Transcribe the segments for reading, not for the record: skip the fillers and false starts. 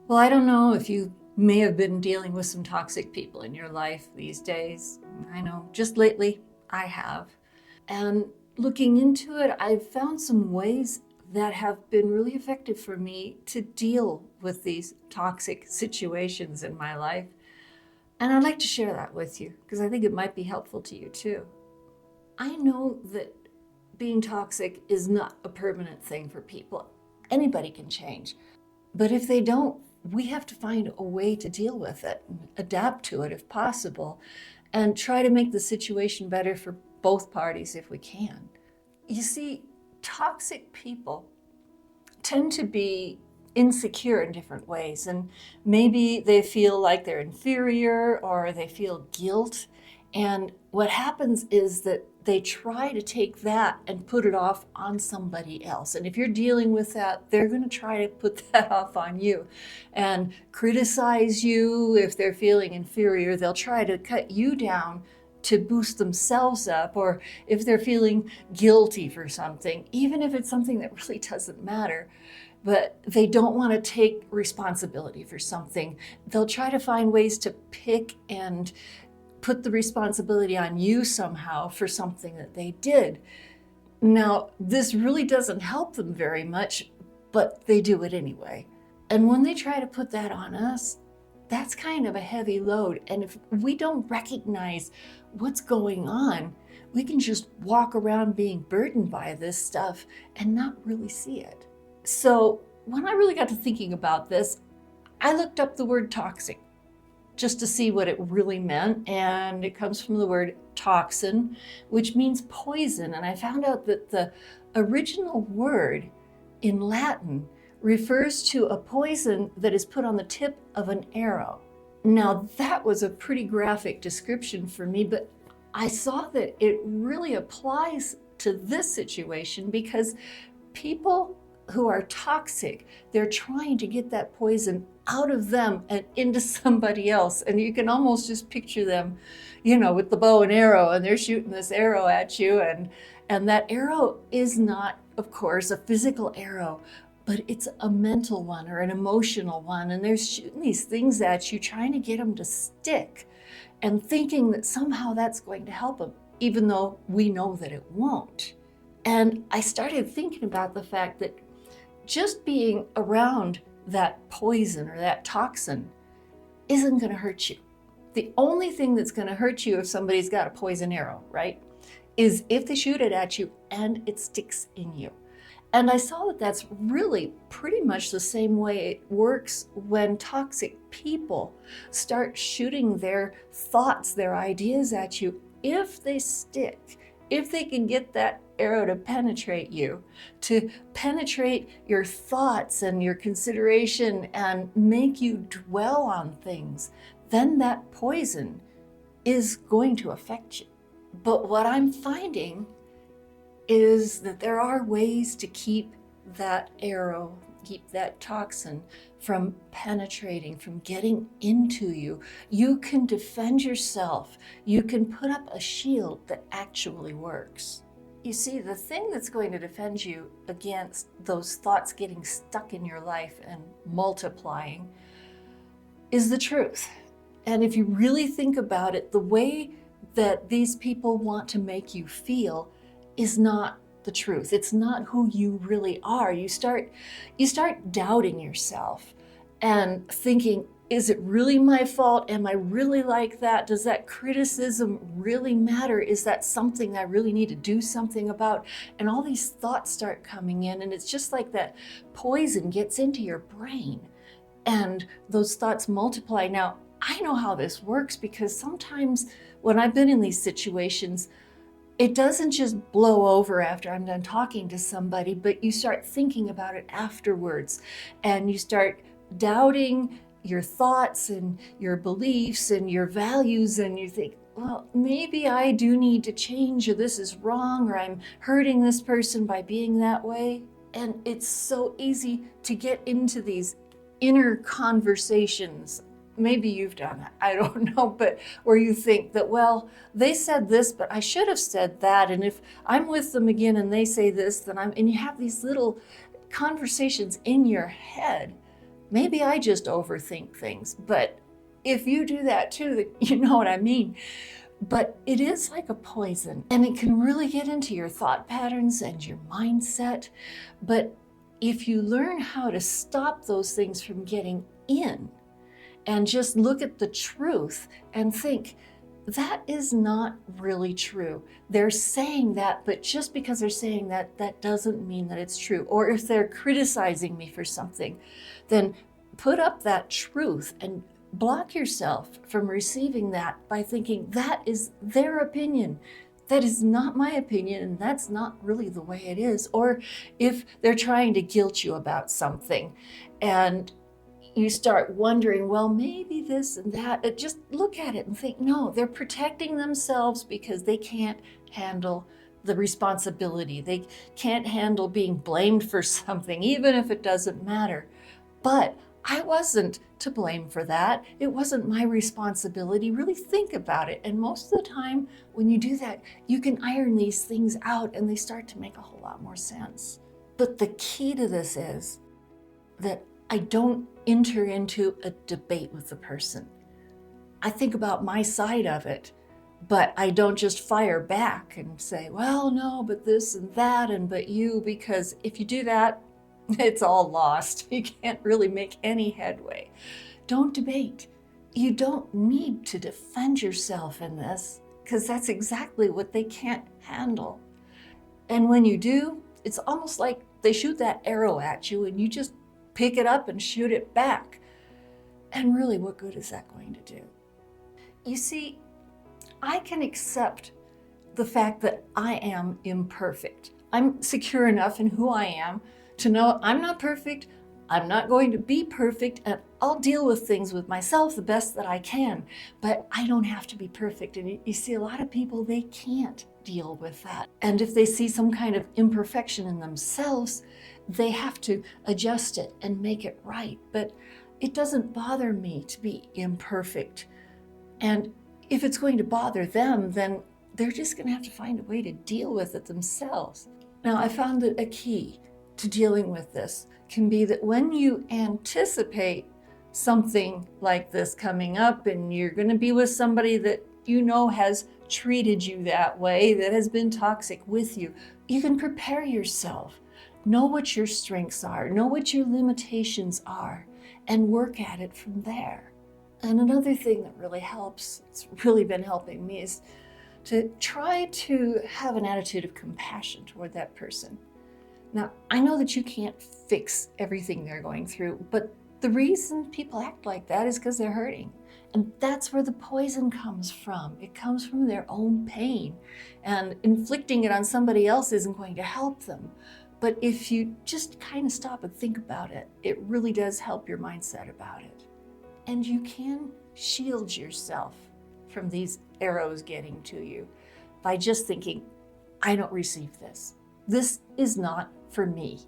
Well, I don't know if you may have been dealing with some toxic people in your life these days. I know just lately I have. And looking into it, I've found some ways that have been really effective for me to deal with these toxic situations in my life. And I'd like to share that with you because I think it might be helpful to you too. I know that being toxic is not a permanent thing for people. Anybody can change. But if they don't, we have to find a way to deal with it, adapt to it if possible, and try to make the situation better for both parties if we can. You see, toxic people tend to be insecure in different ways, and maybe they feel like they're inferior or they feel guilt. And what happens is that they try to take that and put it off on somebody else. And if you're dealing with that, they're going to try to put that off on you and criticize you. If they're feeling inferior, they'll try to cut you down to boost themselves up. Or if they're feeling guilty for something, even if it's something that really doesn't matter, but they don't want to take responsibility for something, they'll try to find ways to pick and put the responsibility on you somehow for something that they did. Now, this really doesn't help them very much, but they do it anyway. And when they try to put that on us, that's kind of a heavy load. And if we don't recognize what's going on, we can just walk around being burdened by this stuff and not really see it. So when I really got to thinking about this, I looked up the word toxic just to see what it really meant. And it comes from the word toxin, which means poison. And I found out that the original word in Latin refers to a poison that is put on the tip of an arrow. Now, that was a pretty graphic description for me, but I saw that it really applies to this situation because people who are toxic, they're trying to get that poison out of them and into somebody else. And you can almost just picture them, with the bow and arrow, and they're shooting this arrow at you. And that arrow is not, of course, a physical arrow, but it's a mental one or an emotional one. And they're shooting these things at you, trying to get them to stick and thinking that somehow that's going to help them, even though we know that it won't. And I started thinking about the fact that just being around that poison or that toxin isn't going to hurt you. The only thing that's going to hurt you if somebody's got a poison arrow, right, is if they shoot it at you and it sticks in you. And I saw that that's really pretty much the same way it works when toxic people start shooting their thoughts, their ideas at you. If they stick, if they can get that arrow to penetrate you, to penetrate your thoughts and your consideration and make you dwell on things, then that poison is going to affect you. But what I'm finding is that there are ways to keep that arrow, keep that toxin from penetrating, from getting into you. You can defend yourself. You can put up a shield that actually works. You see, the thing that's going to defend you against those thoughts getting stuck in your life and multiplying is the truth. And if you really think about it, the way that these people want to make you feel is not the truth. It's not who you really are. You start doubting yourself and thinking, is it really my fault? Am I really like that? Does that criticism really matter? Is that something I really need to do something about? And all these thoughts start coming in, and it's just like that poison gets into your brain and those thoughts multiply. Now, I know how this works because sometimes when I've been in these situations, it doesn't just blow over after I'm done talking to somebody, but you start thinking about it afterwards, and you start doubting your thoughts and your beliefs and your values, and you think, well, maybe I do need to change, or this is wrong, or I'm hurting this person by being that way. And it's so easy to get into these inner conversations. Maybe you've done it, I don't know, but where you think that, well, they said this, but I should have said that. And if I'm with them again and they say this, then and you have these little conversations in your head Maybe I just overthink things, but if you do that too, you know what I mean. But it is like a poison, and it can really get into your thought patterns and your mindset. But if you learn how to stop those things from getting in and just look at the truth and think, that is not really true. They're saying that, but just because they're saying that, that doesn't mean that it's true. Or if they're criticizing me for something, then put up that truth and block yourself from receiving that by thinking that is their opinion. That is not my opinion, and that's not really the way it is. Or if they're trying to guilt you about something and you start wondering, well, maybe this and that, just look at it and think, no, they're protecting themselves because they can't handle the responsibility. They can't handle being blamed for something, even if it doesn't matter. But I wasn't to blame for that. It wasn't my responsibility. Really think about it. And most of the time, when you do that, you can iron these things out and they start to make a whole lot more sense. But the key to this is that I don't enter into a debate with the person. I think about my side of it, but I don't just fire back and say, well, no, but this and that, and but you, because if you do that, it's all lost. You can't really make any headway. Don't debate. You don't need to defend yourself in this, because that's exactly what they can't handle. And when you do, it's almost like they shoot that arrow at you and you just pick it up and shoot it back. And really, what good is that going to do? You see, I can accept the fact that I am imperfect. I'm secure enough in who I am to know I'm not perfect, I'm not going to be perfect, and I'll deal with things with myself the best that I can, but I don't have to be perfect. And you see, a lot of people, they can't deal with that. And if they see some kind of imperfection in themselves, they have to adjust it and make it right. But it doesn't bother me to be imperfect. And if it's going to bother them, then they're just going to have to find a way to deal with it themselves. Now, I found that a key to dealing with this can be that when you anticipate something like this coming up and you're going to be with somebody that you know has treated you that way, that has been toxic with you, you can prepare yourself. Know what your strengths are, know what your limitations are, and work at it from there. And another thing that really helps, it's really been helping me, is to try to have an attitude of compassion toward that person. Now, I know that you can't fix everything they're going through, but the reason people act like that is because they're hurting. And that's where the poison comes from. It comes from their own pain. And inflicting it on somebody else isn't going to help them. But if you just kind of stop and think about it, it really does help your mindset about it. And you can shield yourself from these arrows getting to you by just thinking, I don't receive this. This is not for me.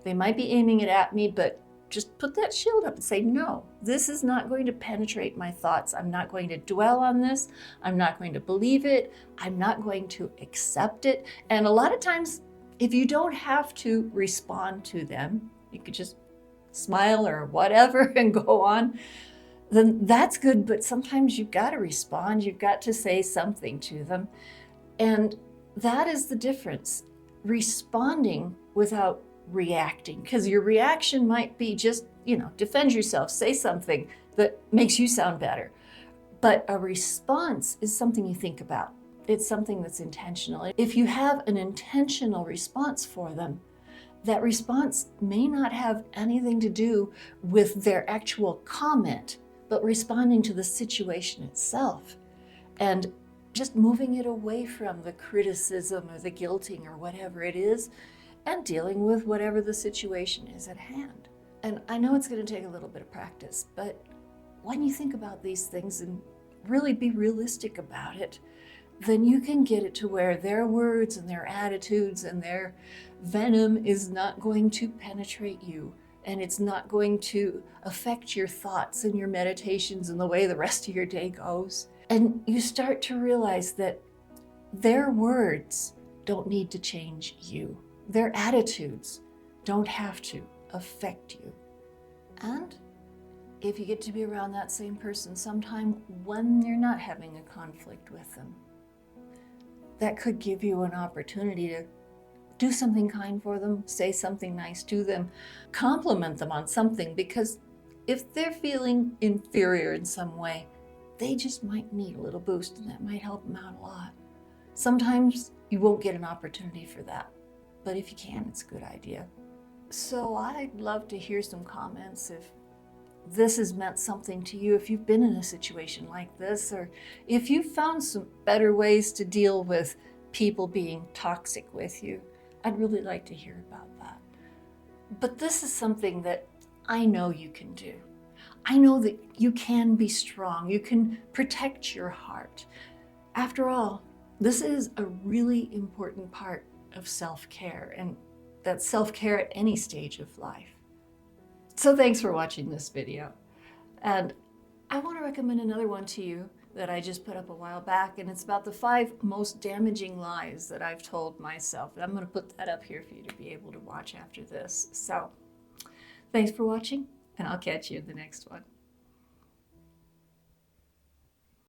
They might be aiming it at me, but just put that shield up and say, no, this is not going to penetrate my thoughts. I'm not going to dwell on this. I'm not going to believe it. I'm not going to accept it. And a lot of times, if you don't have to respond to them, you could just smile or whatever and go on, then that's good. But sometimes you've got to respond. You've got to say something to them. And that is the difference. Responding without reacting, because your reaction might be just, defend yourself, say something that makes you sound better. But a response is something you think about. It's something that's intentional. If you have an intentional response for them, that response may not have anything to do with their actual comment, but responding to the situation itself. And just moving it away from the criticism or the guilting or whatever it is, and dealing with whatever the situation is at hand. And I know it's going to take a little bit of practice, but when you think about these things and really be realistic about it, then you can get it to where their words and their attitudes and their venom is not going to penetrate you, and it's not going to affect your thoughts and your meditations and the way the rest of your day goes. And you start to realize that their words don't need to change you. Their attitudes don't have to affect you. And if you get to be around that same person sometime when you're not having a conflict with them, that could give you an opportunity to do something kind for them, say something nice to them, compliment them on something, because if they're feeling inferior in some way, they just might need a little boost, and that might help them out a lot. Sometimes you won't get an opportunity for that, but if you can, it's a good idea. So I'd love to hear some comments if this has meant something to you, if you've been in a situation like this, or if you've found some better ways to deal with people being toxic with you. I'd really like to hear about that. But this is something that I know you can do. I know that you can be strong. You can protect your heart. After all, this is a really important part of self-care, and that's self-care at any stage of life. So thanks for watching this video. And I want to recommend another one to you that I just put up a while back, and it's about the 5 most damaging lies that I've told myself. And I'm going to put that up here for you to be able to watch after this. So thanks for watching, and I'll catch you in the next one.